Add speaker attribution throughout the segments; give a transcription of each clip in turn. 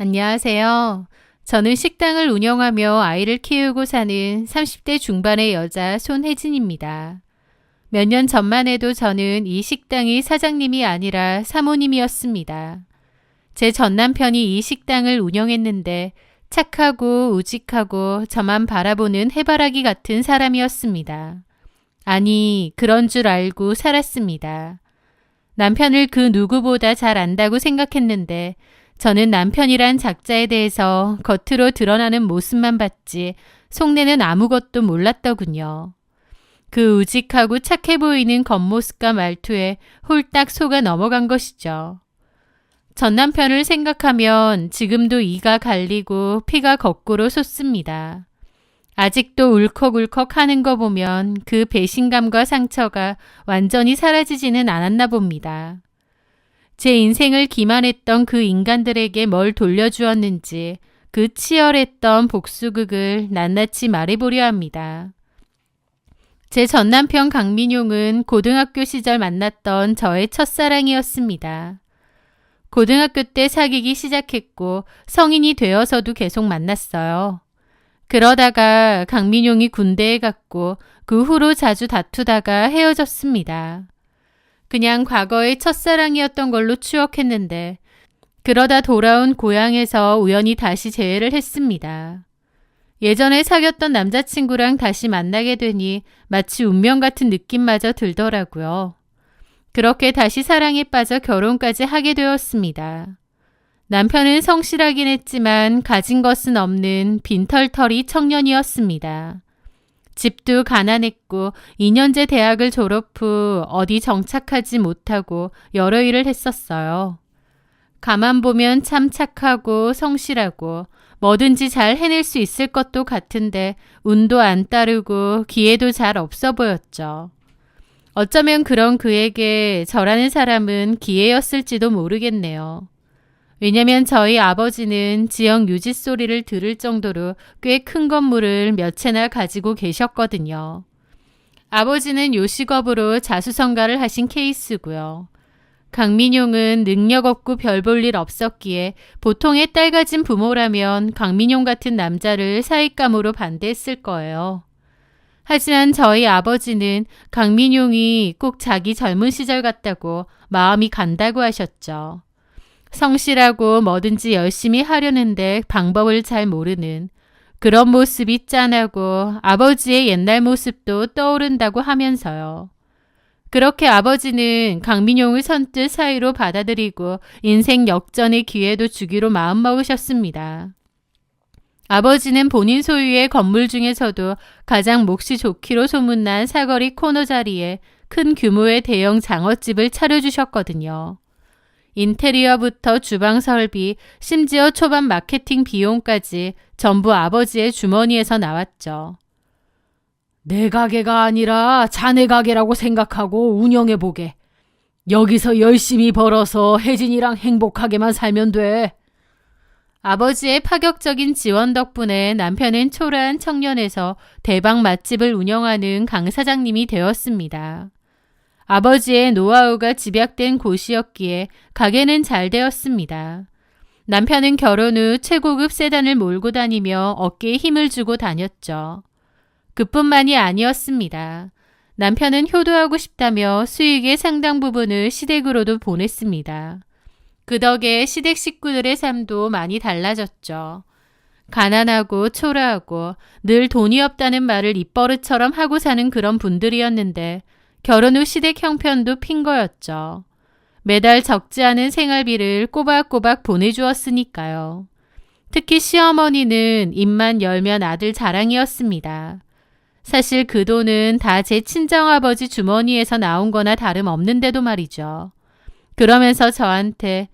Speaker 1: 안녕하세요. 저는 식당을 운영하며 아이를 키우고 사는 30대 중반의 여자 손혜진입니다. 몇 년 전만 해도 저는 이 식당의 사장님이 아니라 사모님이었습니다. 제 전 남편이 이 식당을 운영했는데 착하고 우직하고 저만 바라보는 해바라기 같은 사람이었습니다. 아니, 그런 줄 알고 살았습니다. 남편을 그 누구보다 잘 안다고 생각했는데 저는 남편이란 작자에 대해서 겉으로 드러나는 모습만 봤지 속내는 아무것도 몰랐더군요. 그 우직하고 착해 보이는 겉모습과 말투에 홀딱 속아 넘어간 것이죠. 전 남편을 생각하면 지금도 이가 갈리고 피가 거꾸로 솟습니다. 아직도 울컥울컥 하는 거 보면 그 배신감과 상처가 완전히 사라지지는 않았나 봅니다. 제 인생을 기만했던 그 인간들에게 뭘 돌려주었는지 그 치열했던 복수극을 낱낱이 말해보려 합니다. 제 전남편 강민용은 고등학교 시절 만났던 저의 첫사랑이었습니다. 고등학교 때 사귀기 시작했고 성인이 되어서도 계속 만났어요. 그러다가 강민용이 군대에 갔고 그 후로 자주 다투다가 헤어졌습니다. 그냥 과거의 첫사랑이었던 걸로 추억했는데 그러다 돌아온 고향에서 우연히 다시 재회를 했습니다. 예전에 사귀었던 남자친구랑 다시 만나게 되니 마치 운명 같은 느낌마저 들더라고요. 그렇게 다시 사랑에 빠져 결혼까지 하게 되었습니다. 남편은 성실하긴 했지만 가진 것은 없는 빈털터리 청년이었습니다. 집도 가난했고 2년제 대학을 졸업 후 어디 정착하지 못하고 여러 일을 했었어요. 가만 보면 참 착하고 성실하고 뭐든지 잘 해낼 수 있을 것도 같은데 운도 안 따르고 기회도 잘 없어 보였죠. 어쩌면 그런 그에게 저라는 사람은 기회였을지도 모르겠네요. 왜냐면 저희 아버지는 지역 유지 소리를 들을 정도로 꽤 큰 건물을 몇 채나 가지고 계셨거든요. 아버지는 요식업으로 자수성가를 하신 케이스고요. 강민용은 능력 없고 별 볼 일 없었기에 보통의 딸 가진 부모라면 강민용 같은 남자를 사윗감으로 반대했을 거예요. 하지만 저희 아버지는 강민용이 꼭 자기 젊은 시절 같다고 마음이 간다고 하셨죠. 성실하고 뭐든지 열심히 하려는데 방법을 잘 모르는 그런 모습이 짠하고 아버지의 옛날 모습도 떠오른다고 하면서요. 그렇게 아버지는 강민용을 선뜻 사위로 받아들이고 인생 역전의 기회도 주기로 마음먹으셨습니다. 아버지는 본인 소유의 건물 중에서도 가장 몫이 좋기로 소문난 사거리 코너 자리에 큰 규모의 대형 장어집을 차려주셨거든요. 인테리어부터 주방 설비, 심지어 초반 마케팅 비용까지 전부 아버지의 주머니에서 나왔죠.
Speaker 2: 내 가게가 아니라 자네 가게라고 생각하고 운영해보게. 여기서 열심히 벌어서 혜진이랑 행복하게만 살면 돼.
Speaker 1: 아버지의 파격적인 지원 덕분에 남편은 초라한 청년에서 대박 맛집을 운영하는 강 사장님이 되었습니다. 아버지의 노하우가 집약된 곳이었기에 가게는 잘 되었습니다. 남편은 결혼 후 최고급 세단을 몰고 다니며 어깨에 힘을 주고 다녔죠. 그뿐만이 아니었습니다. 남편은 효도하고 싶다며 수익의 상당 부분을 시댁으로도 보냈습니다. 그 덕에 시댁 식구들의 삶도 많이 달라졌죠. 가난하고 초라하고 늘 돈이 없다는 말을 입버릇처럼 하고 사는 그런 분들이었는데 결혼 후 시댁 형편도 핀 거였죠. 매달 적지 않은 생활비를 꼬박꼬박 보내주었으니까요. 특히 시어머니는 입만 열면 아들 자랑이었습니다. 사실 그 돈은 다 제 친정아버지 주머니에서 나온 거나 다름없는데도 말이죠. 그러면서 저한테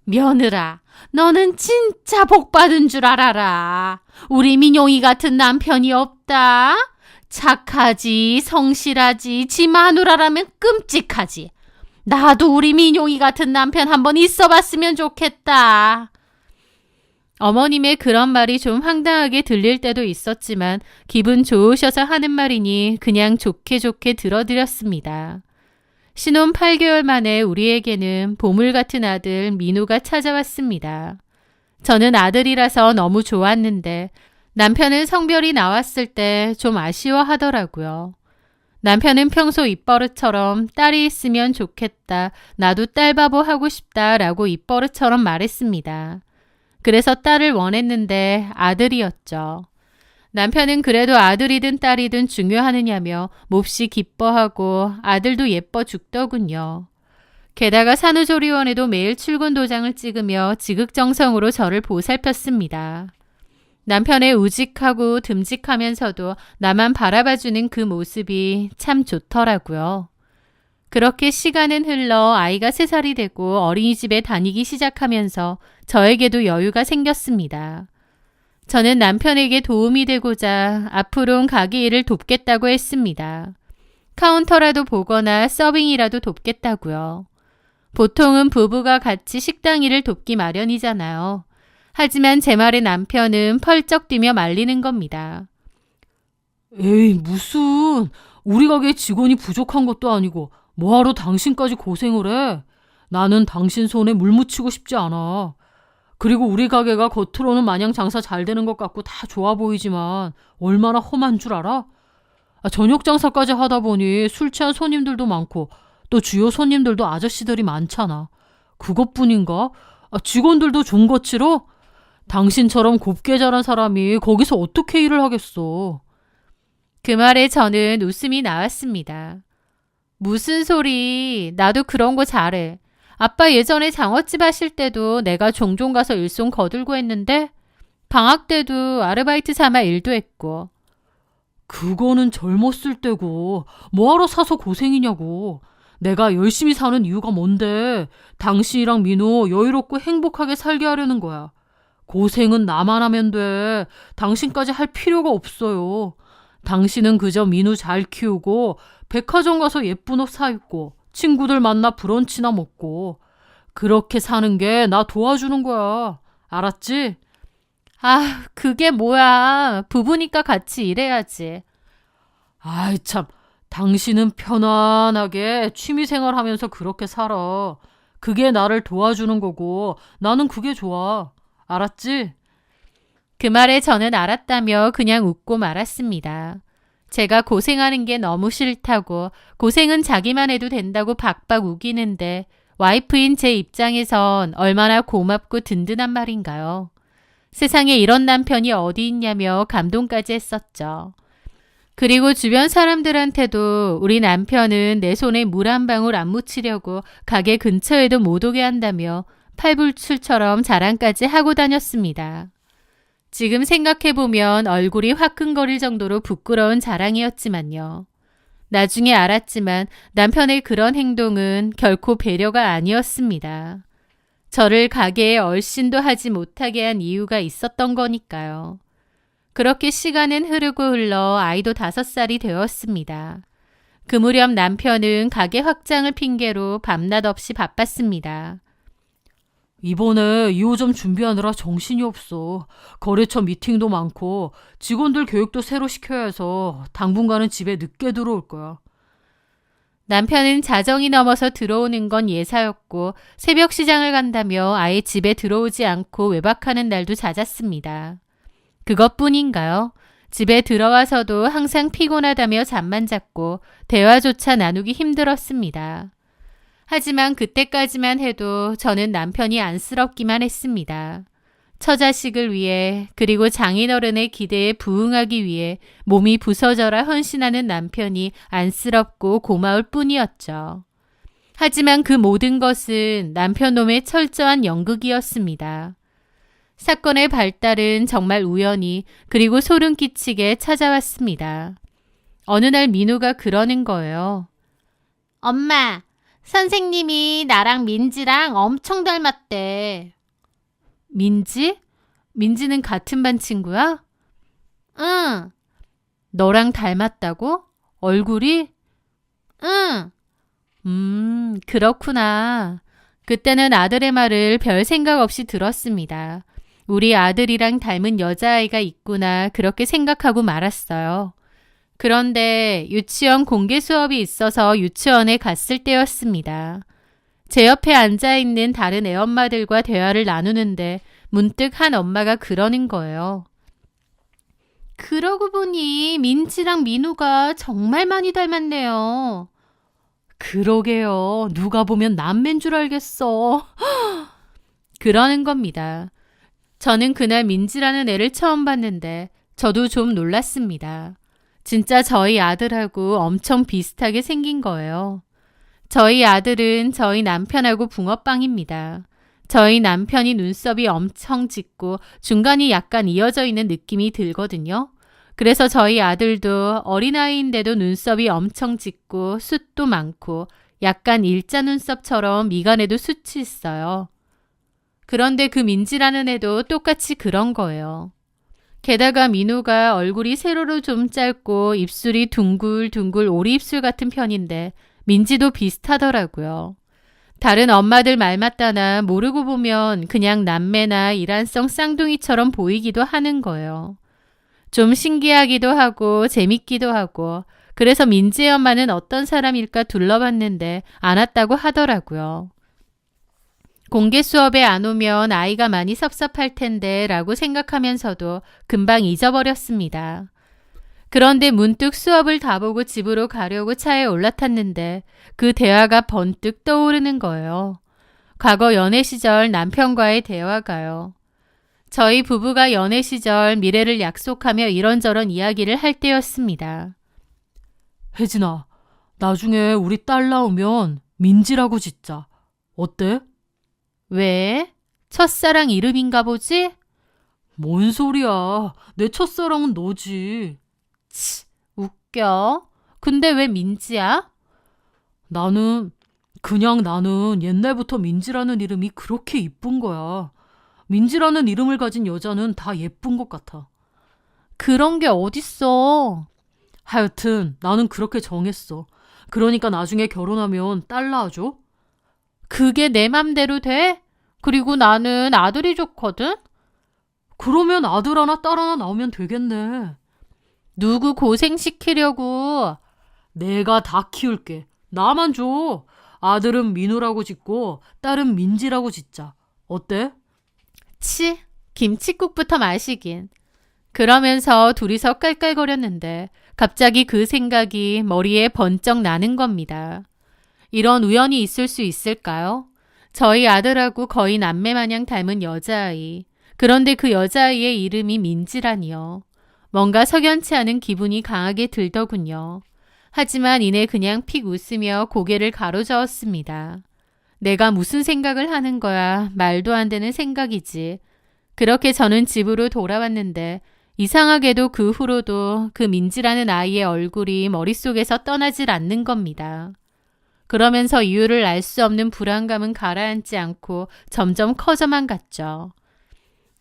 Speaker 1: 며느라, 너는 진짜 복받은 줄 알아라. 우리 민용이 같은 남편이 없다. 착하지, 성실하지, 지 마누라라면 끔찍하지. 나도 우리 민용이 같은 남편 한번 있어봤으면 좋겠다. 어머님의 그런 말이 좀 황당하게 들릴 때도 있었지만 기분 좋으셔서 하는 말이니 그냥 좋게 좋게 들어드렸습니다. 신혼 8개월 만에 우리에게는 보물 같은 아들 민우가 찾아왔습니다. 저는 아들이라서 너무 좋았는데 남편은 성별이 나왔을 때 좀 아쉬워하더라고요. 남편은 평소 입버릇처럼 딸이 있으면 좋겠다, 나도 딸 바보 하고 싶다라고 입버릇처럼 말했습니다. 그래서 딸을 원했는데 아들이었죠. 남편은 그래도 아들이든 딸이든 중요하느냐며 몹시 기뻐하고 아들도 예뻐 죽더군요. 게다가 산후조리원에도 매일 출근 도장을 찍으며 지극정성으로 저를 보살폈습니다. 남편의 우직하고 듬직하면서도 나만 바라봐주는 그 모습이 참 좋더라고요. 그렇게 시간은 흘러 아이가 3살이 되고 어린이집에 다니기 시작하면서 저에게도 여유가 생겼습니다. 저는 남편에게 도움이 되고자 앞으로는 가게 일을 돕겠다고 했습니다. 카운터라도 보거나 서빙이라도 돕겠다고요. 보통은 부부가 같이 식당 일을 돕기 마련이잖아요. 하지만 제 말에 남편은 펄쩍 뛰며 말리는 겁니다.
Speaker 2: 에이, 무슨. 우리 가게에 직원이 부족한 것도 아니고 뭐하러 당신까지 고생을 해? 나는 당신 손에 물 묻히고 싶지 않아. 그리고 우리 가게가 겉으로는 마냥 장사 잘 되는 것 같고 다 좋아 보이지만 얼마나 험한 줄 알아? 저녁 장사까지 하다 보니 술 취한 손님들도 많고 또 주요 손님들도 아저씨들이 많잖아. 그것뿐인가? 직원들도 종거치로? 당신처럼 곱게 자란 사람이 거기서 어떻게 일을 하겠어?
Speaker 1: 그 말에 저는 웃음이 나왔습니다. 무슨 소리? 나도 그런 거 잘해. 아빠 예전에 장어집 하실 때도 내가 종종 가서 일손 거들고 했는데 방학 때도 아르바이트 삼아 일도 했고.
Speaker 2: 그거는 젊었을 때고 뭐하러 사서 고생이냐고. 내가 열심히 사는 이유가 뭔데 당신이랑 민호 여유롭고 행복하게 살게 하려는 거야. 고생은 나만 하면 돼. 당신까지 할 필요가 없어요. 당신은 그저 민우 잘 키우고 백화점 가서 예쁜 옷 사 입고 친구들 만나 브런치나 먹고 그렇게 사는 게 나 도와주는 거야. 알았지?
Speaker 1: 아, 그게 뭐야. 부부니까 같이 일해야지.
Speaker 2: 아이 참, 당신은 편안하게 취미생활 하면서 그렇게 살아. 그게 나를 도와주는 거고 나는 그게 좋아. 알았지?
Speaker 1: 그 말에 저는 알았다며 그냥 웃고 말았습니다. 제가 고생하는 게 너무 싫다고 고생은 자기만 해도 된다고 박박 우기는데 와이프인 제 입장에선 얼마나 고맙고 든든한 말인가요. 세상에 이런 남편이 어디 있냐며 감동까지 했었죠. 그리고 주변 사람들한테도 우리 남편은 내 손에 물 한 방울 안 묻히려고 가게 근처에도 못 오게 한다며 팔불출처럼 자랑까지 하고 다녔습니다. 지금 생각해보면 얼굴이 화끈거릴 정도로 부끄러운 자랑이었지만요. 나중에 알았지만 남편의 그런 행동은 결코 배려가 아니었습니다. 저를 가게에 얼씬도 하지 못하게 한 이유가 있었던 거니까요. 그렇게 시간은 흐르고 흘러 아이도 5살이 되었습니다. 그 무렵 남편은 가게 확장을 핑계로 밤낮 없이 바빴습니다.
Speaker 2: 이번에 2호점 준비하느라 정신이 없어. 거래처 미팅도 많고 직원들 교육도 새로 시켜야 해서 당분간은 집에 늦게 들어올 거야.
Speaker 1: 남편은 자정이 넘어서 들어오는 건 예사였고 새벽 시장을 간다며 아예 집에 들어오지 않고 외박하는 날도 잦았습니다. 그것뿐인가요? 집에 들어와서도 항상 피곤하다며 잠만 잤고 대화조차 나누기 힘들었습니다. 하지만 그때까지만 해도 저는 남편이 안쓰럽기만 했습니다. 처자식을 위해 그리고 장인어른의 기대에 부응하기 위해 몸이 부서져라 헌신하는 남편이 안쓰럽고 고마울 뿐이었죠. 하지만 그 모든 것은 남편 놈의 철저한 연극이었습니다. 사건의 발달은 정말 우연히 그리고 소름 끼치게 찾아왔습니다. 어느 날 민우가 그러는 거예요. 엄마, 선생님이 나랑 민지랑 엄청 닮았대. 민지? 민지는 같은 반 친구야? 응. 너랑 닮았다고? 얼굴이? 응. 그렇구나. 그때는 아들의 말을 별 생각 없이 들었습니다. 우리 아들이랑 닮은 여자아이가 있구나 그렇게 생각하고 말았어요. 그런데 유치원 공개 수업이 있어서 유치원에 갔을 때였습니다. 제 옆에 앉아있는 다른 애엄마들과 대화를 나누는데 문득 한 엄마가 그러는 거예요. 그러고 보니 민지랑 민우가 정말 많이 닮았네요.
Speaker 2: 그러게요. 누가 보면 남매인 줄 알겠어.
Speaker 1: 그러는 겁니다. 저는 그날 민지라는 애를 처음 봤는데 저도 좀 놀랐습니다. 진짜 저희 아들하고 엄청 비슷하게 생긴 거예요. 저희 아들은 저희 남편하고 붕어빵입니다. 저희 남편이 눈썹이 엄청 짙고 중간이 약간 이어져 있는 느낌이 들거든요. 그래서 저희 아들도 어린아이인데도 눈썹이 엄청 짙고 숱도 많고 약간 일자 눈썹처럼 미간에도 숱이 있어요. 그런데 그 민지라는 애도 똑같이 그런 거예요. 게다가 민우가 얼굴이 세로로 좀 짧고 입술이 둥글둥글 오리입술 같은 편인데 민지도 비슷하더라고요. 다른 엄마들 말 맞다나 모르고 보면 그냥 남매나 일란성 쌍둥이처럼 보이기도 하는 거예요. 좀 신기하기도 하고 재밌기도 하고 그래서 민지의 엄마는 어떤 사람일까 둘러봤는데 안 왔다고 하더라고요. 공개 수업에 안 오면 아이가 많이 섭섭할 텐데 라고 생각하면서도 금방 잊어버렸습니다. 그런데 문득 수업을 다 보고 집으로 가려고 차에 올라탔는데 그 대화가 번뜩 떠오르는 거예요. 과거 연애 시절 남편과의 대화가요. 저희 부부가 연애 시절 미래를 약속하며 이런저런 이야기를 할 때였습니다.
Speaker 2: 혜진아, 나중에 우리 딸 나오면 민지라고 짓자. 어때?
Speaker 1: 왜? 첫사랑 이름인가 보지?
Speaker 2: 뭔 소리야. 내 첫사랑은 너지.
Speaker 1: 치, 웃겨. 근데 왜 민지야?
Speaker 2: 나는 옛날부터 민지라는 이름이 그렇게 이쁜 거야. 민지라는 이름을 가진 여자는 다 예쁜 것 같아.
Speaker 1: 그런 게 어딨어.
Speaker 2: 하여튼 나는 그렇게 정했어. 그러니까 나중에 결혼하면 딸 낳아줘.
Speaker 1: 그게 내 맘대로 돼? 그리고 나는 아들이 좋거든?
Speaker 2: 그러면 아들 하나 딸 하나 나오면 되겠네.
Speaker 1: 누구 고생시키려고.
Speaker 2: 내가 다 키울게. 나만 줘. 아들은 민우라고 짓고 딸은 민지라고 짓자. 어때?
Speaker 1: 치, 김칫국부터 마시긴. 그러면서 둘이서 깔깔거렸는데 갑자기 그 생각이 머리에 번쩍 나는 겁니다. 이런 우연이 있을 수 있을까요? 저희 아들하고 거의 남매 마냥 닮은 여자아이. 그런데 그 여자아이의 이름이 민지라니요. 뭔가 석연치 않은 기분이 강하게 들더군요. 하지만 이내 그냥 픽 웃으며 고개를 가로저었습니다. 내가 무슨 생각을 하는 거야. 말도 안 되는 생각이지. 그렇게 저는 집으로 돌아왔는데 이상하게도 그 후로도 그 민지라는 아이의 얼굴이 머릿속에서 떠나질 않는 겁니다. 그러면서 이유를 알 수 없는 불안감은 가라앉지 않고 점점 커져만 갔죠.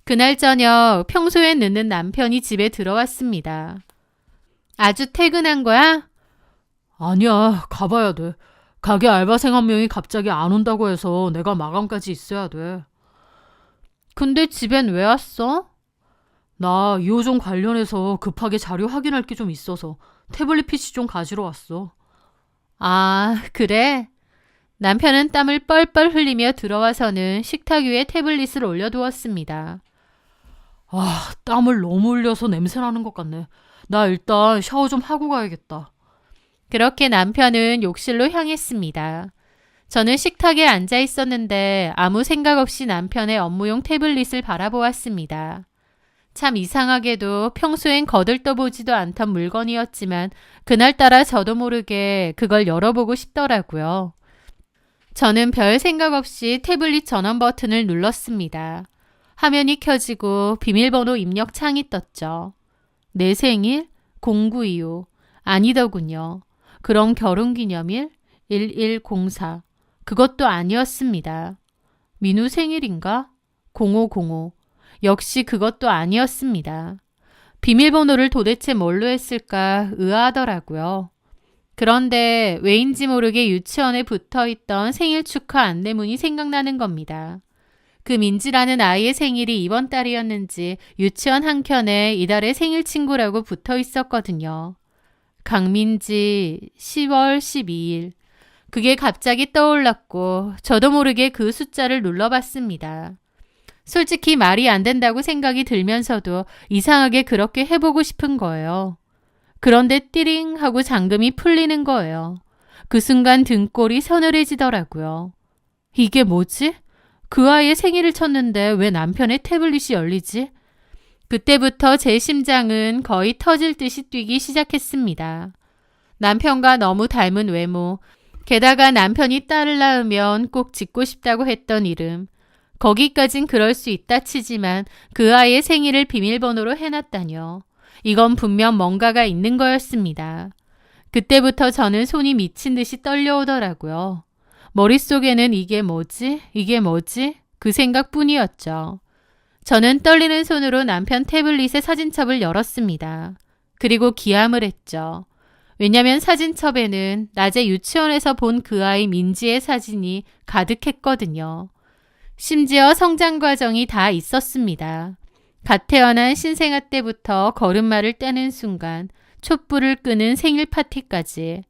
Speaker 1: 그날 저녁 평소에 늦는 남편이 집에 들어왔습니다. 아주 퇴근한 거야?
Speaker 2: 아니야, 가봐야 돼. 가게 알바생 한 명이 갑자기 안 온다고 해서 내가 마감까지 있어야 돼.
Speaker 1: 근데 집엔 왜 왔어?
Speaker 2: 나 2호점 관련해서 급하게 자료 확인할 게 좀 있어서 태블릿 PC 좀 가지러 왔어.
Speaker 1: 아, 그래? 남편은 땀을 뻘뻘 흘리며 들어와서는 식탁 위에 태블릿을 올려두었습니다.
Speaker 2: 아, 땀을 너무 흘려서 냄새나는 것 같네. 나 일단 샤워 좀 하고 가야겠다.
Speaker 1: 그렇게 남편은 욕실로 향했습니다. 저는 식탁에 앉아 있었는데 아무 생각 없이 남편의 업무용 태블릿을 바라보았습니다. 참 이상하게도 평소엔 거들떠보지도 않던 물건이었지만 그날따라 저도 모르게 그걸 열어보고 싶더라고요. 저는 별 생각 없이 태블릿 전원 버튼을 눌렀습니다. 화면이 켜지고 비밀번호 입력 창이 떴죠. 내 생일? 0925. 아니더군요. 그럼 결혼기념일? 1104. 그것도 아니었습니다. 민우 생일인가? 0505. 역시 그것도 아니었습니다. 비밀번호를 도대체 뭘로 했을까 의아하더라고요. 그런데 왜인지 모르게 유치원에 붙어있던 생일 축하 안내문이 생각나는 겁니다. 그 민지라는 아이의 생일이 이번 달이었는지 유치원 한켠에 이달의 생일 친구라고 붙어 있었거든요. 강민지 10월 12일. 그게 갑자기 떠올랐고 저도 모르게 그 숫자를 눌러봤습니다. 솔직히 말이 안 된다고 생각이 들면서도 이상하게 그렇게 해보고 싶은 거예요. 그런데 띠링 하고 잠금이 풀리는 거예요. 그 순간 등골이 서늘해지더라고요. 이게 뭐지? 그 아이의 생일을 쳤는데 왜 남편의 태블릿이 열리지? 그때부터 제 심장은 거의 터질 듯이 뛰기 시작했습니다. 남편과 너무 닮은 외모, 게다가 남편이 딸을 낳으면 꼭 짓고 싶다고 했던 이름. 거기까진 그럴 수 있다 치지만 그 아이의 생일을 비밀번호로 해놨다뇨. 이건 분명 뭔가가 있는 거였습니다. 그때부터 저는 손이 미친 듯이 떨려오더라고요. 머릿속에는 이게 뭐지? 그 생각뿐이었죠. 저는 떨리는 손으로 남편 태블릿의 사진첩을 열었습니다. 그리고 기함을 했죠. 왜냐면 사진첩에는 낮에 유치원에서 본 그 아이 민지의 사진이 가득했거든요. 심지어 성장 과정이 다 있었습니다. 갓 태어난 신생아 때부터 걸음마를 떼는 순간, 촛불을 끄는 생일 파티까지.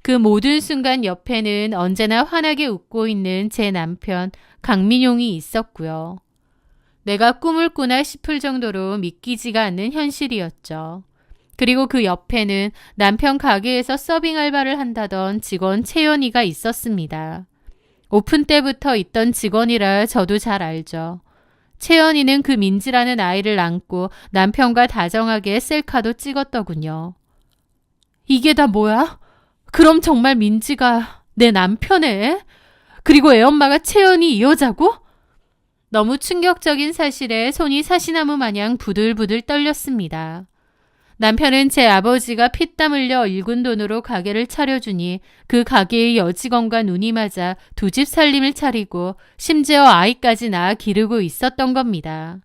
Speaker 1: 그 모든 순간 옆에는 언제나 환하게 웃고 있는 제 남편 강민용이 있었고요. 내가 꿈을 꾸나 싶을 정도로 믿기지가 않는 현실이었죠. 그리고 그 옆에는 남편 가게에서 서빙 알바를 한다던 직원 채연이가 있었습니다. 오픈 때부터 있던 직원이라 저도 잘 알죠. 채연이는 그 민지라는 아이를 안고 남편과 다정하게 셀카도 찍었더군요. 이게 다 뭐야? 그럼 정말 민지가 내 남편애? 그리고 애엄마가 채연이 이 여자고? 너무 충격적인 사실에 손이 사시나무 마냥 부들부들 떨렸습니다. 남편은 제 아버지가 피땀 흘려 일군 돈으로 가게를 차려주니 그 가게의 여직원과 눈이 맞아 두 집 살림을 차리고 심지어 아이까지 낳아 기르고 있었던 겁니다.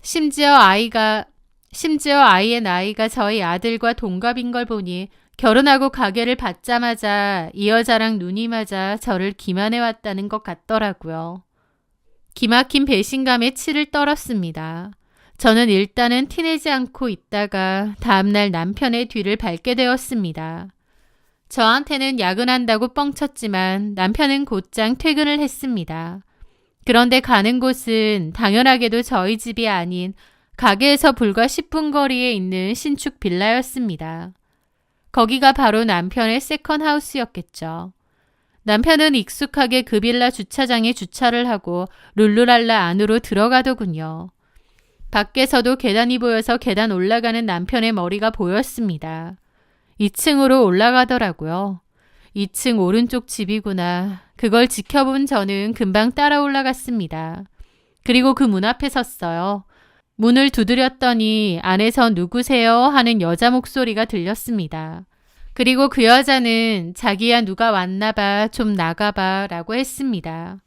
Speaker 1: 심지어 아이의 나이가 저희 아들과 동갑인 걸 보니 결혼하고 가게를 받자마자 이 여자랑 눈이 맞아 저를 기만해왔다는 것 같더라고요. 기막힌 배신감에 치를 떨었습니다. 저는 일단은 티내지 않고 있다가 다음날 남편의 뒤를 밟게 되었습니다. 저한테는 야근한다고 뻥쳤지만 남편은 곧장 퇴근을 했습니다. 그런데 가는 곳은 당연하게도 저희 집이 아닌 가게에서 불과 10분 거리에 있는 신축 빌라였습니다. 거기가 바로 남편의 세컨하우스였겠죠. 남편은 익숙하게 그 빌라 주차장에 주차를 하고 룰루랄라 안으로 들어가더군요. 밖에서도 계단이 보여서 계단 올라가는 남편의 머리가 보였습니다. 2층으로 올라가더라고요. 2층 오른쪽 집이구나. 그걸 지켜본 저는 금방 따라 올라갔습니다. 그리고 그 문 앞에 섰어요. 문을 두드렸더니 안에서 누구세요? 하는 여자 목소리가 들렸습니다. 그리고 그 여자는 자기야 누가 왔나봐 좀 나가봐 라고 했습니다.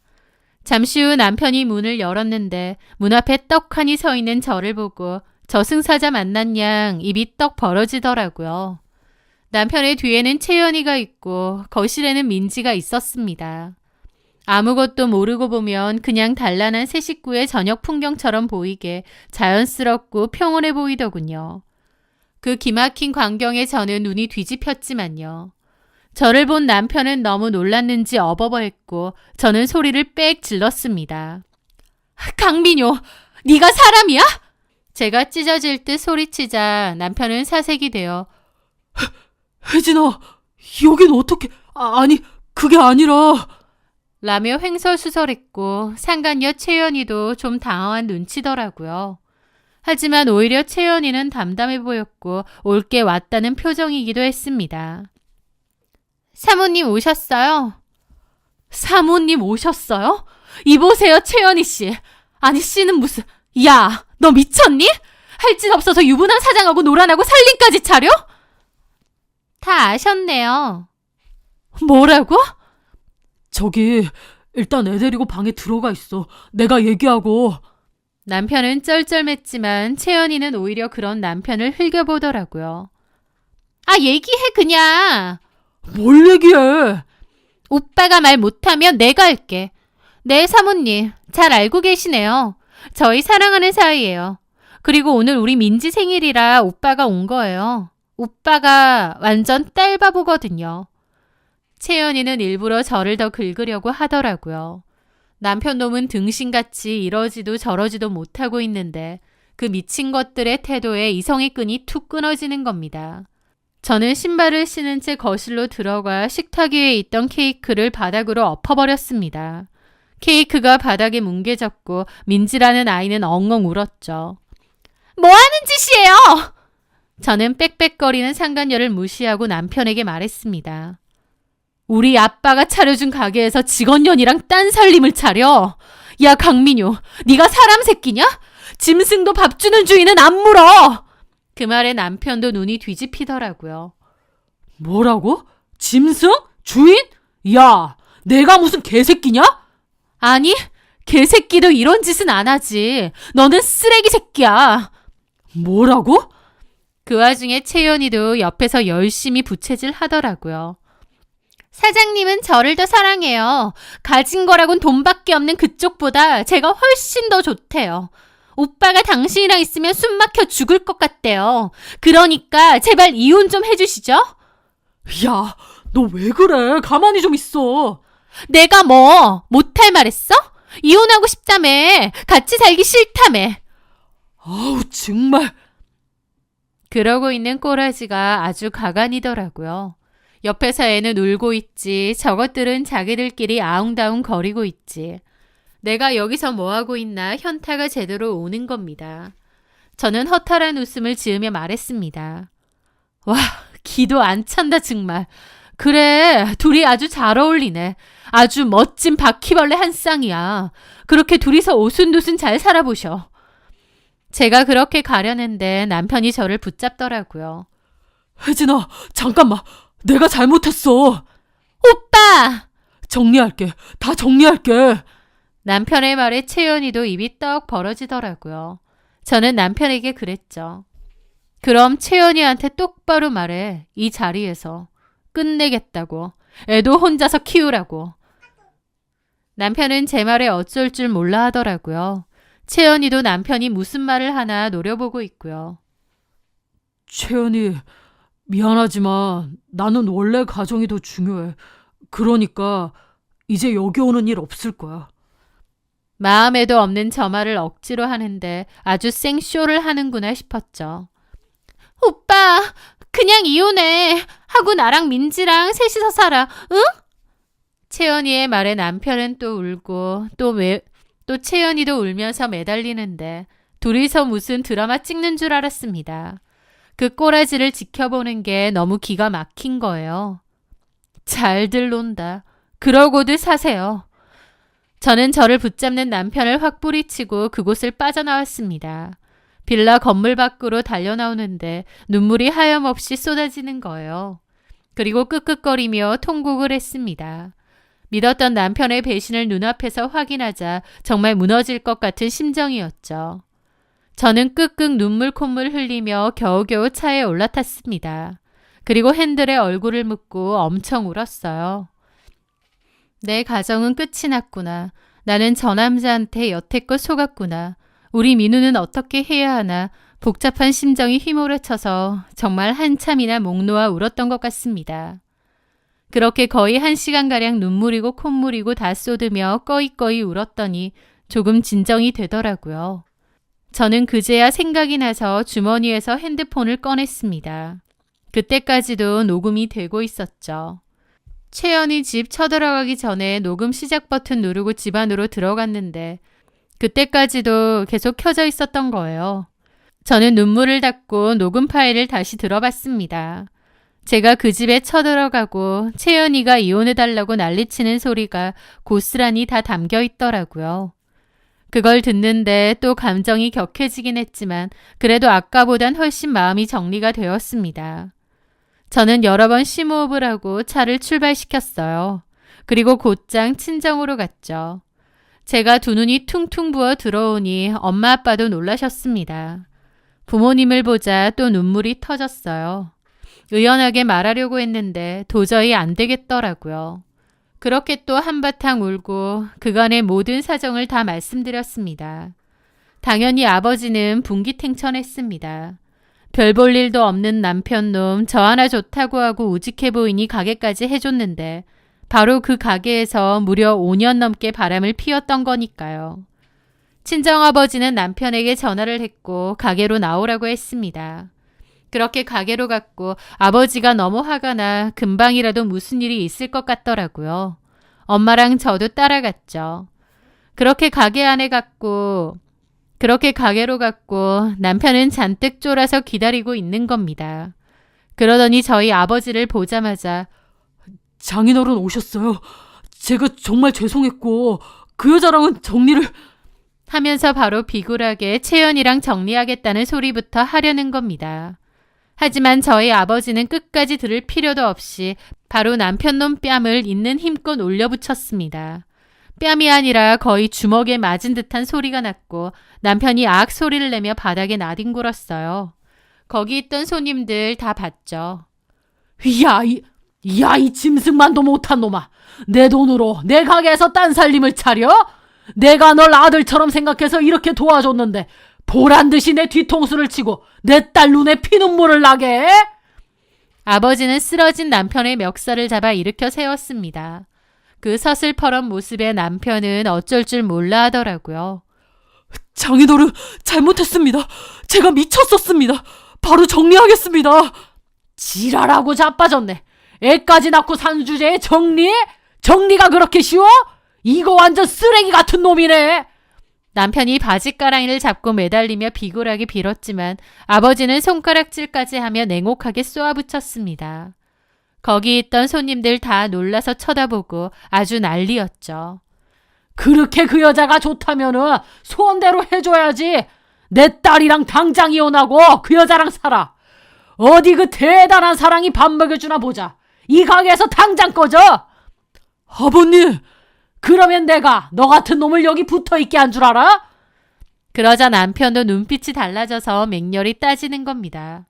Speaker 1: 잠시 후 남편이 문을 열었는데 문 앞에 떡하니 서 있는 저를 보고 저승사자 만난 양 입이 떡 벌어지더라고요. 남편의 뒤에는 채연이가 있고 거실에는 민지가 있었습니다. 아무것도 모르고 보면 그냥 단란한 새 식구의 저녁 풍경처럼 보이게 자연스럽고 평온해 보이더군요. 그 기막힌 광경에 저는 눈이 뒤집혔지만요. 저를 본 남편은 너무 놀랐는지 어버버했고 저는 소리를 빽 질렀습니다. 강민요, 네가 사람이야? 제가 찢어질 듯 소리치자 남편은 사색이 되어
Speaker 2: 혜진아, 여긴 어떻게... 아니, 그게 아니라...
Speaker 1: 라며 횡설수설했고 상간녀 채연이도 좀 당황한 눈치더라고요. 하지만 오히려 채연이는 담담해 보였고 올게 왔다는 표정이기도 했습니다. 사모님 오셨어요?
Speaker 2: 사모님 오셨어요? 이보세요, 채연이 씨. 아니, 씨는 무슨... 야, 너 미쳤니? 할 짓 없어서 유부남 사장하고 노란하고 살림까지 차려?
Speaker 1: 다 아셨네요.
Speaker 2: 뭐라고? 저기, 일단 애 데리고 방에 들어가 있어. 내가 얘기하고...
Speaker 1: 남편은 쩔쩔맸지만 채연이는 오히려 그런 남편을 흘겨보더라고요. 아, 얘기해 그냥.
Speaker 2: 뭘 얘기해?
Speaker 1: 오빠가 말 못하면 내가 할게. 네, 사모님. 잘 알고 계시네요. 저희 사랑하는 사이예요. 그리고 오늘 우리 민지 생일이라 오빠가 온 거예요. 오빠가 완전 딸바보거든요. 채연이는 일부러 저를 더 긁으려고 하더라고요. 남편 놈은 등신같이 이러지도 저러지도 못하고 있는데 그 미친 것들의 태도에 이성의 끈이 툭 끊어지는 겁니다. 저는 신발을 신은 채 거실로 들어가 식탁 위에 있던 케이크를 바닥으로 엎어버렸습니다. 케이크가 바닥에 뭉개졌고 민지라는 아이는 엉엉 울었죠. 뭐 하는 짓이에요? 저는 빽빽거리는 상간녀를 무시하고 남편에게 말했습니다. 우리 아빠가 차려준 가게에서 직원년이랑 딴 살림을 차려. 야 강민효, 네가 사람 새끼냐? 짐승도 밥 주는 주인은 안 물어. 그 말에 남편도 눈이 뒤집히더라고요.
Speaker 2: 뭐라고? 짐승? 주인? 야, 내가 무슨 개새끼냐?
Speaker 1: 아니, 개새끼도 이런 짓은 안 하지. 너는 쓰레기 새끼야.
Speaker 2: 뭐라고?
Speaker 1: 그 와중에 채연이도 옆에서 열심히 부채질 하더라고요. 사장님은 저를 더 사랑해요. 가진 거라곤 돈밖에 없는 그쪽보다 제가 훨씬 더 좋대요. 오빠가 당신이랑 있으면 숨 막혀 죽을 것 같대요. 그러니까 제발 이혼 좀 해주시죠.
Speaker 2: 야, 너 왜 그래? 가만히 좀 있어.
Speaker 1: 내가 뭐 못할 말했어? 이혼하고 싶다며. 같이 살기 싫다며.
Speaker 2: 아우, 정말.
Speaker 1: 그러고 있는 꼬라지가 아주 가관이더라고요. 옆에서 애는 울고 있지. 저것들은 자기들끼리 아웅다웅 거리고 있지. 내가 여기서 뭐하고 있나 현타가 제대로 오는 겁니다. 저는 허탈한 웃음을 지으며 말했습니다. 와, 기도 안 찬다 정말. 그래, 둘이 아주 잘 어울리네. 아주 멋진 바퀴벌레 한 쌍이야. 그렇게 둘이서 오순도순 잘 살아보셔. 제가 그렇게 가려는데 남편이 저를 붙잡더라고요.
Speaker 2: 혜진아, 잠깐만. 내가 잘못했어.
Speaker 1: 오빠!
Speaker 2: 정리할게. 다 정리할게.
Speaker 1: 남편의 말에 채연이도 입이 떡 벌어지더라고요. 저는 남편에게 그랬죠. 그럼 채연이한테 똑바로 말해. 이 자리에서. 끝내겠다고. 애도 혼자서 키우라고. 남편은 제 말에 어쩔 줄 몰라 하더라고요. 채연이도 남편이 무슨 말을 하나 노려보고 있고요.
Speaker 2: 채연이, 미안하지만 나는 원래 가정이 더 중요해. 그러니까 이제 여기 오는 일 없을 거야.
Speaker 1: 마음에도 없는 저 말을 억지로 하는데 아주 생쇼를 하는구나 싶었죠. 오빠, 그냥 이혼해. 하고 나랑 민지랑 셋이서 살아. 응? 채연이의 말에 남편은 또 울고 또 채연이도 울면서 매달리는데 둘이서 무슨 드라마 찍는 줄 알았습니다. 그 꼬라지를 지켜보는 게 너무 기가 막힌 거예요. 잘들 논다. 그러고들 사세요. 저는 저를 붙잡는 남편을 확 뿌리치고 그곳을 빠져나왔습니다. 빌라 건물 밖으로 달려나오는데 눈물이 하염없이 쏟아지는 거예요. 그리고 끄끄거리며 통곡을 했습니다. 믿었던 남편의 배신을 눈앞에서 확인하자 정말 무너질 것 같은 심정이었죠. 저는 끄끄 눈물 콧물 흘리며 겨우겨우 차에 올라탔습니다. 그리고 핸들에 얼굴을 묻고 엄청 울었어요. 내 가정은 끝이 났구나. 나는 저 남자한테 여태껏 속았구나. 우리 민우는 어떻게 해야 하나. 복잡한 심정이 휘몰아쳐서 정말 한참이나 목 놓아 울었던 것 같습니다. 그렇게 거의 1시간가량 눈물이고 콧물이고 다 쏟으며 꺼이꺼이 울었더니 조금 진정이 되더라고요. 저는 그제야 생각이 나서 주머니에서 핸드폰을 꺼냈습니다. 그때까지도 녹음이 되고 있었죠. 채연이 집 쳐들어가기 전에 녹음 시작 버튼 누르고 집 안으로 들어갔는데 그때까지도 계속 켜져 있었던 거예요. 저는 눈물을 닦고 녹음 파일을 다시 들어봤습니다. 제가 그 집에 쳐들어가고 채연이가 이혼해달라고 난리치는 소리가 고스란히 다 담겨 있더라고요. 그걸 듣는데 또 감정이 격해지긴 했지만 그래도 아까보단 훨씬 마음이 정리가 되었습니다. 저는 여러 번 심호흡을 하고 차를 출발시켰어요. 그리고 곧장 친정으로 갔죠. 제가 두 눈이 퉁퉁 부어 들어오니 엄마 아빠도 놀라셨습니다. 부모님을 보자 또 눈물이 터졌어요. 의연하게 말하려고 했는데 도저히 안 되겠더라고요. 그렇게 또 한바탕 울고 그간의 모든 사정을 다 말씀드렸습니다. 당연히 아버지는 분기탱천했습니다. 별 볼 일도 없는 남편놈 저 하나 좋다고 하고 우직해 보이니 가게까지 해줬는데 바로 그 가게에서 무려 5년 넘게 바람을 피웠던 거니까요. 친정아버지는 남편에게 전화를 했고 가게로 나오라고 했습니다. 그렇게 가게로 갔고 아버지가 너무 화가 나 금방이라도 무슨 일이 있을 것 같더라고요. 엄마랑 저도 따라갔죠. 그렇게 가게로 갔고 남편은 잔뜩 쫄아서 기다리고 있는 겁니다. 그러더니 저희 아버지를 보자마자
Speaker 2: 장인어른 오셨어요. 제가 정말 죄송했고 그 여자랑은 정리를...
Speaker 1: 하면서 바로 비굴하게 채연이랑 정리하겠다는 소리부터 하려는 겁니다. 하지만 저희 아버지는 끝까지 들을 필요도 없이 바로 남편 놈 뺨을 있는 힘껏 올려붙였습니다. 뺨이 아니라 거의 주먹에 맞은 듯한 소리가 났고 남편이 악 소리를 내며 바닥에 나뒹굴었어요. 거기 있던 손님들 다 봤죠.
Speaker 2: 이 짐승만도 못한 놈아. 내 돈으로 내 가게에서 딴 살림을 차려? 내가 널 아들처럼 생각해서 이렇게 도와줬는데 보란듯이 내 뒤통수를 치고 내 딸 눈에 피눈물을 나게 해?
Speaker 1: 아버지는 쓰러진 남편의 멱살을 잡아 일으켜 세웠습니다. 그 서슬퍼런 모습에 남편은 어쩔 줄 몰라 하더라고요.
Speaker 2: 장인어른 잘못했습니다. 제가 미쳤었습니다. 바로 정리하겠습니다. 지랄하고 자빠졌네. 애까지 낳고 산 주제에 정리? 정리가 그렇게 쉬워? 이거 완전 쓰레기 같은 놈이네.
Speaker 1: 남편이 바지가랑이를 잡고 매달리며 비굴하게 빌었지만 아버지는 손가락질까지 하며 냉혹하게 쏘아붙였습니다. 거기 있던 손님들 다 놀라서 쳐다보고 아주 난리였죠.
Speaker 2: 그렇게 그 여자가 좋다면은 소원대로 해줘야지. 내 딸이랑 당장 이혼하고 그 여자랑 살아. 어디 그 대단한 사랑이 밥 먹여주나 보자. 이 가게에서 당장 꺼져. 아버님, 그러면 내가 너 같은 놈을 여기 붙어있게 한 줄 알아?
Speaker 1: 그러자 남편도 눈빛이 달라져서 맹렬히 따지는 겁니다.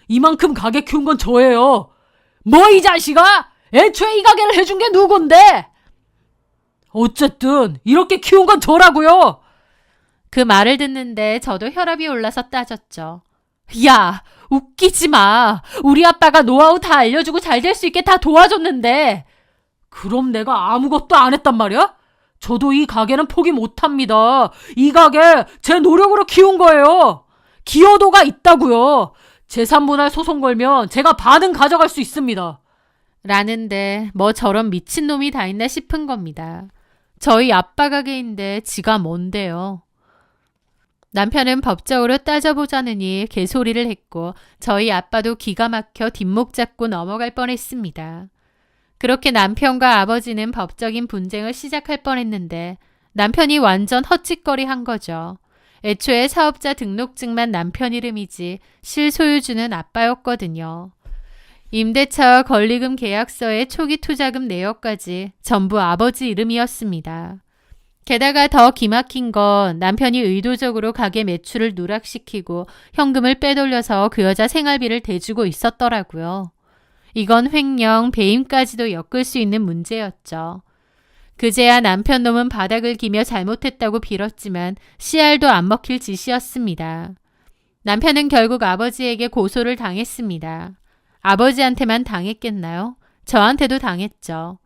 Speaker 2: 이만큼 가게 키운 건 저예요. 뭐 이 자식아? 애초에 이 가게를 해준 게 누군데? 어쨌든 이렇게 키운 건 저라고요.
Speaker 1: 그 말을 듣는데 저도 혈압이 올라서 따졌죠. 야, 웃기지 마. 우리 아빠가 노하우 다 알려주고 잘 될 수 있게 다 도와줬는데.
Speaker 2: 그럼 내가 아무것도 안 했단 말이야? 저도 이 가게는 포기 못합니다. 이 가게 제 노력으로 키운 거예요. 기여도가 있다고요. 재산분할 소송 걸면 제가 반은 가져갈 수 있습니다.
Speaker 1: 라는데 뭐 저런 미친놈이 다 있나 싶은 겁니다. 저희 아빠 가게인데 지가 뭔데요. 남편은 법적으로 따져보자느니 개소리를 했고 저희 아빠도 기가 막혀 뒷목 잡고 넘어갈 뻔했습니다. 그렇게 남편과 아버지는 법적인 분쟁을 시작할 뻔했는데 남편이 완전 헛짓거리 한 거죠. 애초에 사업자 등록증만 남편 이름이지 실소유주는 아빠였거든요. 임대차와 권리금 계약서의 초기 투자금 내역까지 전부 아버지 이름이었습니다. 게다가 더 기막힌 건 남편이 의도적으로 가게 매출을 누락시키고 현금을 빼돌려서 그 여자 생활비를 대주고 있었더라고요. 이건 횡령, 배임까지도 엮을 수 있는 문제였죠. 그제야 남편 놈은 바닥을 기며 잘못했다고 빌었지만 씨알도 안 먹힐 짓이었습니다. 남편은 결국 아버지에게 고소를 당했습니다. 아버지한테만 당했겠나요? 저한테도 당했죠.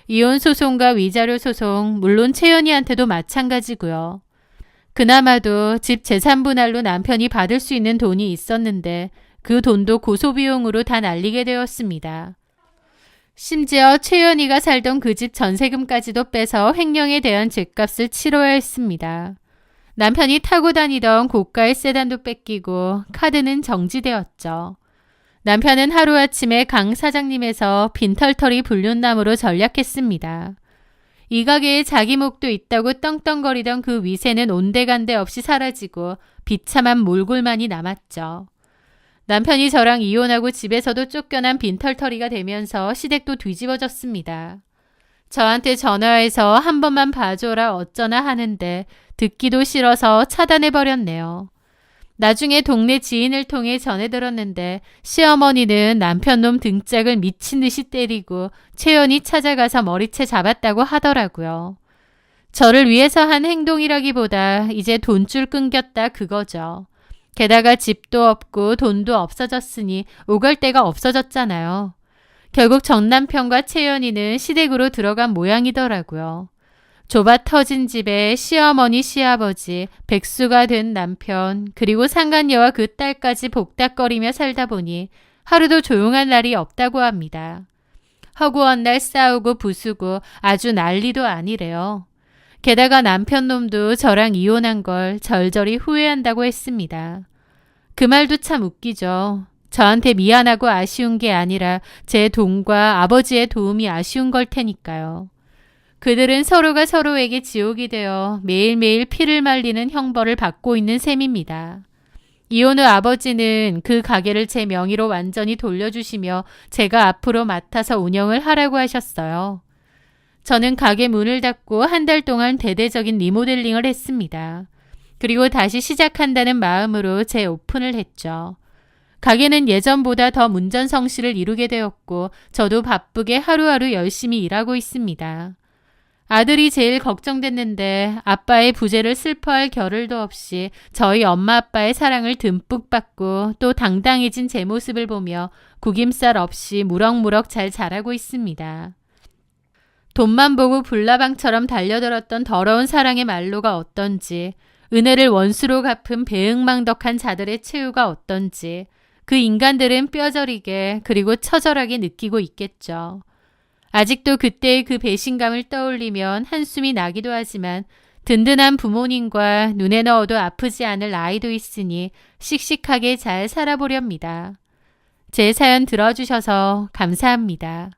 Speaker 1: 이혼 소송과 위자료 소송, 물론 채연이한테도 마찬가지고요. 그나마도 집 재산 분할로 남편이 받을 수 있는 돈이 있었는데 그 돈도 고소비용으로 다 날리게 되었습니다. 심지어 채연이가 살던 그 집 전세금까지도 빼서 횡령에 대한 죗값을 치러야 했습니다. 남편이 타고 다니던 고가의 세단도 뺏기고 카드는 정지되었죠. 남편은 하루아침에 강 사장님에서 빈털터리 불륜남으로 전락했습니다. 이 가게에 자기 목도 있다고 떵떵거리던 그 위세는 온데간데 없이 사라지고 비참한 몰골만이 남았죠. 남편이 저랑 이혼하고 집에서도 쫓겨난 빈털터리가 되면서 시댁도 뒤집어졌습니다. 저한테 전화해서 한 번만 봐줘라 어쩌나 하는데 듣기도 싫어서 차단해버렸네요. 나중에 동네 지인을 통해 전해 들었는데 시어머니는 남편 놈 등짝을 미친 듯이 때리고 채연이 찾아가서 머리채 잡았다고 하더라고요. 저를 위해서 한 행동이라기보다 이제 돈줄 끊겼다 그거죠. 게다가 집도 없고 돈도 없어졌으니 오갈 데가 없어졌잖아요. 결국 전 남편과 채연이는 시댁으로 들어간 모양이더라고요. 좁아 터진 집에 시어머니, 시아버지, 백수가 된 남편, 그리고 상간녀와 그 딸까지 복닥거리며 살다 보니 하루도 조용한 날이 없다고 합니다. 허구한 날 싸우고 부수고 아주 난리도 아니래요. 게다가 남편 놈도 저랑 이혼한 걸 절절히 후회한다고 했습니다. 그 말도 참 웃기죠. 저한테 미안하고 아쉬운 게 아니라 제 돈과 아버지의 도움이 아쉬운 걸 테니까요. 그들은 서로가 서로에게 지옥이 되어 매일매일 피를 말리는 형벌을 받고 있는 셈입니다. 이혼 후 아버지는 그 가게를 제 명의로 완전히 돌려주시며 제가 앞으로 맡아서 운영을 하라고 하셨어요. 저는 가게 문을 닫고 한 달 동안 대대적인 리모델링을 했습니다. 그리고 다시 시작한다는 마음으로 재오픈을 했죠. 가게는 예전보다 더 문전성시를 이루게 되었고 저도 바쁘게 하루하루 열심히 일하고 있습니다. 아들이 제일 걱정됐는데 아빠의 부재를 슬퍼할 겨를도 없이 저희 엄마 아빠의 사랑을 듬뿍 받고 또 당당해진 제 모습을 보며 구김살 없이 무럭무럭 잘 자라고 있습니다. 돈만 보고 불나방처럼 달려들었던 더러운 사랑의 말로가 어떤지, 은혜를 원수로 갚은 배은망덕한 자들의 최후가 어떤지 그 인간들은 뼈저리게 그리고 처절하게 느끼고 있겠죠. 아직도 그때의 그 배신감을 떠올리면 한숨이 나기도 하지만 든든한 부모님과 눈에 넣어도 아프지 않을 아이도 있으니 씩씩하게 잘 살아보렵니다. 제 사연 들어주셔서 감사합니다.